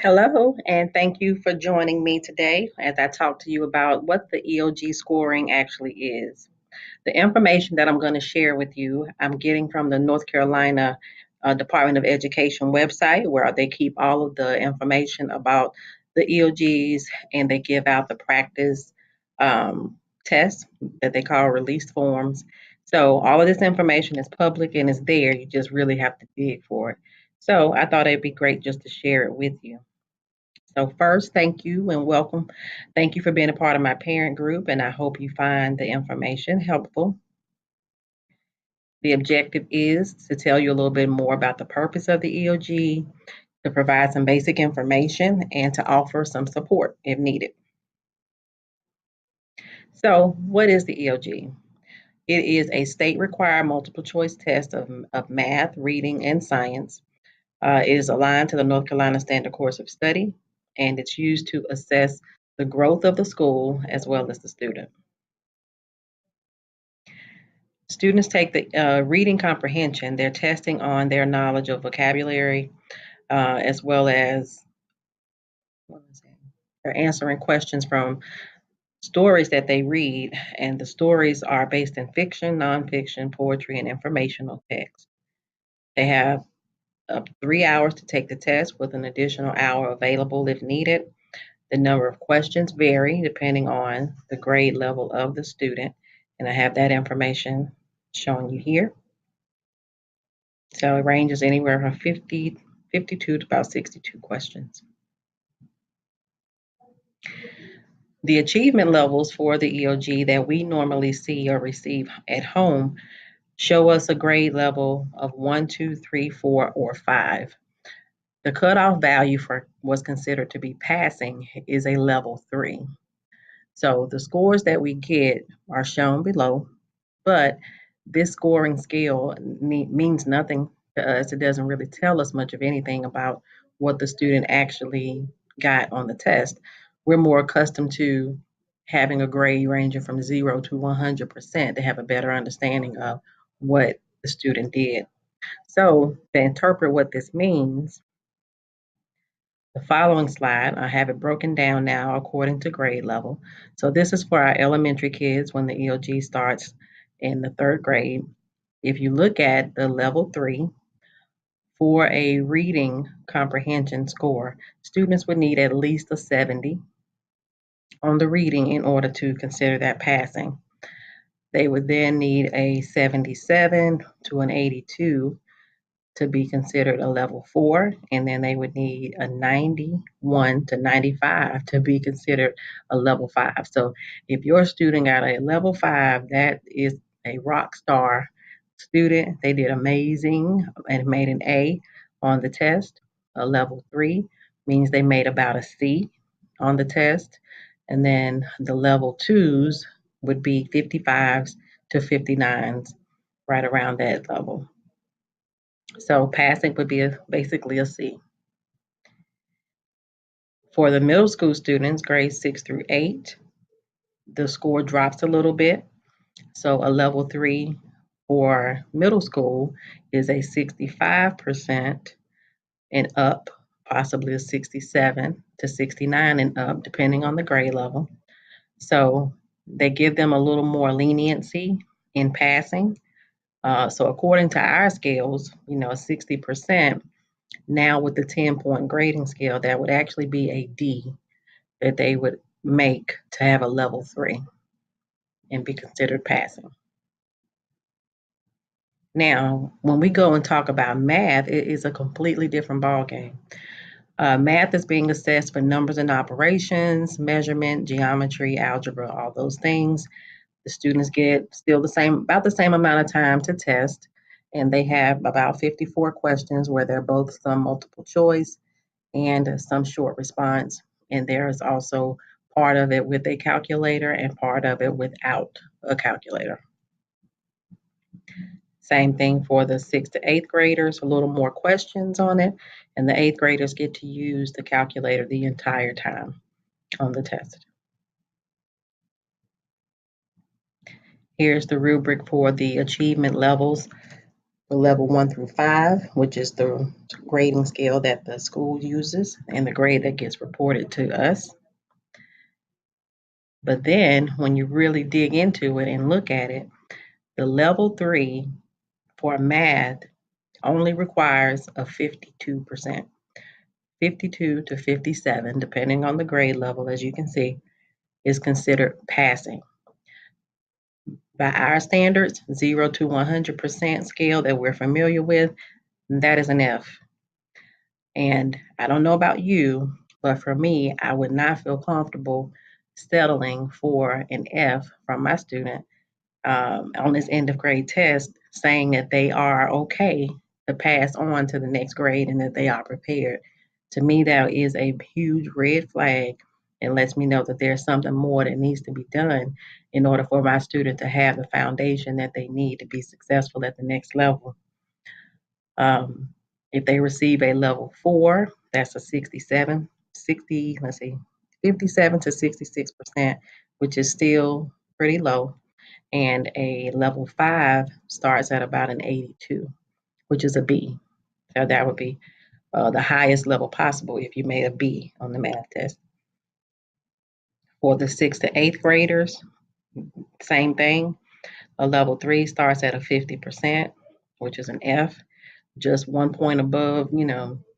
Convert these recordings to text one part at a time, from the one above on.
Hello, and thank you for joining me today as I talk to you about what the EOG scoring actually is. The information that I'm going to share with you, I'm getting from the North Carolina Department of Education website, where they keep all of the information about the EOGs and they give out the practice tests that they call release forms. So, all of this information is public and is there. You just really have to dig for it. So, I thought it'd be great just to share it with you. So, first, thank you and welcome. Thank you for being a part of my parent group, and I hope you find the information helpful. The objective is to tell you a little bit more about the purpose of the EOG, to provide some basic information, and to offer some support if needed. So, what is the EOG? It is a state required multiple choice test of math, reading, and science. It is aligned to the North Carolina Standard Course of Study, and it's used to assess the growth of the school as well as the student. Students take the reading comprehension. They're testing on their knowledge of vocabulary as well as they're answering questions from stories that they read, and the stories are based in fiction, nonfiction, poetry, and informational text. They have 3 hours to take the test with an additional hour available if needed. The number of questions vary depending on the grade level of the student, and I have that information showing you here. So it ranges anywhere from 52 to about 62 questions. The achievement levels for the EOG that we normally see or receive at home show us a grade level of 1, 2, 3, 4, or 5. The cutoff value for what's considered to be passing is a level 3. So the scores that we get are shown below, but this scoring scale means nothing to us. It doesn't really tell us much of anything about what the student actually got on the test. We're more accustomed to having a grade ranging from 0 to 100% to have a better understanding of what the student did. So, to interpret what this means, the following slide, I have it broken down now according to grade level. So this is for our elementary kids when the EOG starts in the third grade. If you look at the level 3, for a reading comprehension score, students would need at least a 70 on the reading in order to consider that passing. They would then need a 77 to an 82 to be considered a level 4, and then they would need a 91 to 95 to be considered a level 5. So if your student got a level 5, that is a rock star student. They did amazing and made an A on the test. A level 3 means they made about a C on the test. And then the level 2s would be 55s to 59s, right around that level. So passing would be basically a C. For the middle school students, grades 6 through 8, the score drops a little bit. So a level 3 for middle school is a 65% and up, possibly a 67 to 69 and up, depending on the grade level. So they give them a little more leniency in passing. So according to our scales, 60%. Now with the 10-point grading scale, that would actually be a D that they would make to have a level 3 and be considered passing. Now, when we go and talk about math, it is a completely different ballgame. Math is being assessed for numbers and operations, measurement, geometry, algebra, all those things. The students get still about the same amount of time to test, and they have about 54 questions where they're both some multiple choice and some short response. And there is also part of it with a calculator and part of it without a calculator. Same thing for the 6th to 8th graders, a little more questions on it, and the 8th graders get to use the calculator the entire time on the test. Here's the rubric for the achievement levels. for level 1 through 5, which is the grading scale that the school uses and the grade that gets reported to us. But then when you really dig into it and look at it, the level 3 for math only requires a 52%, 52 to 57, depending on the grade level, as you can see, is considered passing. By our standards, 0 to 100% scale that we're familiar with, that is an F. And I don't know about you, but for me, I would not feel comfortable settling for an F from my student on this end of grade test, saying that they are okay to pass on to the next grade and that they are prepared. To me, that is a huge red flag and lets me know that there's something more that needs to be done in order for my student to have the foundation that they need to be successful at the next level. Um, if they receive a level 4, that's a 67, 60, let's see, 57 to 66%, which is still pretty low. And a level 5 starts at about an 82, which is a B. So that would be the highest level possible if you made a B on the math test. For the 6th to 8th graders, same thing. A level 3 starts at a 50%, which is an F, just 1 point above,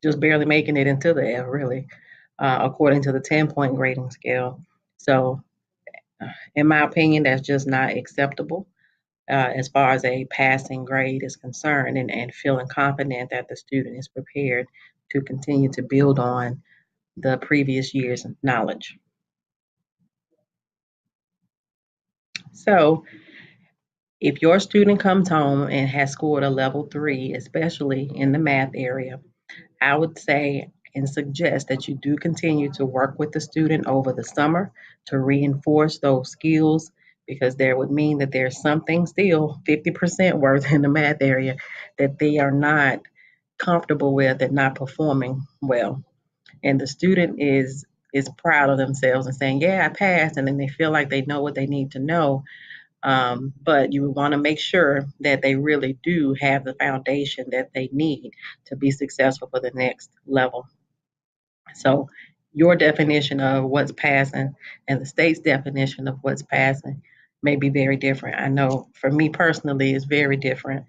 just barely making it into the F, really, according to the 10-point grading scale. So, in my opinion, that's just not acceptable as far as a passing grade is concerned, and feeling confident that the student is prepared to continue to build on the previous year's knowledge. So, if your student comes home and has scored a level 3, especially in the math area, I would say and suggest that you do continue to work with the student over the summer to reinforce those skills, because there would mean that there's something still 50% worth in the math area that they are not comfortable with and not performing well. And the student is proud of themselves and saying, "Yeah, I passed," and then they feel like they know what they need to know. But you want to make sure that they really do have the foundation that they need to be successful for the next level. So, your definition of what's passing and the state's definition of what's passing may be very different. I know for me personally, it's very different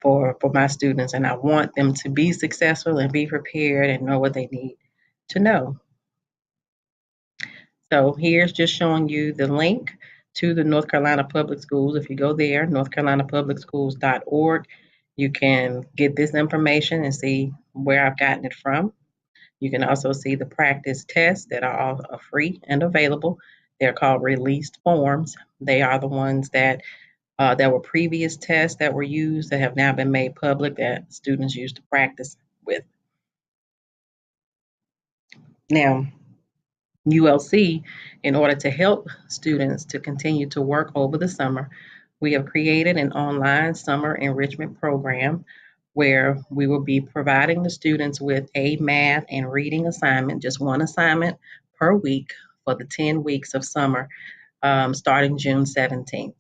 for my students, and I want them to be successful and be prepared and know what they need to know. So here's just showing you the link to the North Carolina Public Schools. If you go there, northcarolinapublicschools.org, you can get this information and see where I've gotten it from. You can also see the practice tests that are all free and available. They're called released forms. They are the ones that were previous tests that were used that have now been made public that students used to practice with. Now, ULC, in order to help students to continue to work over the summer, we have created an online summer enrichment program where we will be providing the students with a math and reading assignment, just one assignment per week for the 10 weeks of summer, starting June 17th.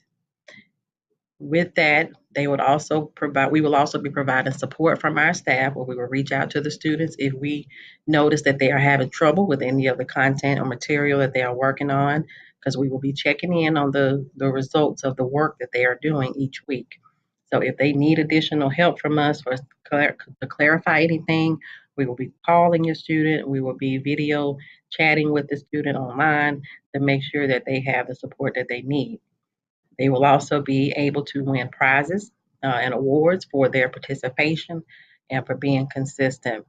With that, we will also be providing support from our staff, where we will reach out to the students if we notice that they are having trouble with any of the content or material that they are working on, because we will be checking in on the results of the work that they are doing each week. So if they need additional help from us to clarify anything, we will be calling your student. We will be video chatting with the student online to make sure that they have the support that they need. They will also be able to win prizes and awards for their participation and for being consistent.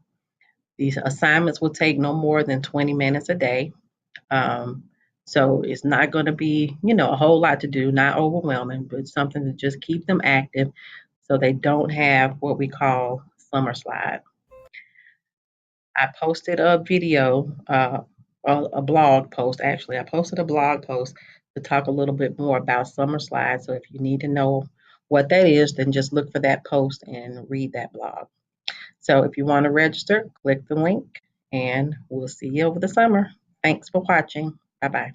These assignments will take no more than 20 minutes a day. Um, so it's not going to be, a whole lot to do, not overwhelming, but something to just keep them active so they don't have what we call summer slide. I posted a video, a blog post, actually. I posted a blog post to talk a little bit more about summer slides. So if you need to know what that is, then just look for that post and read that blog. So if you want to register, click the link and we'll see you over the summer. Thanks for watching. Bye bye.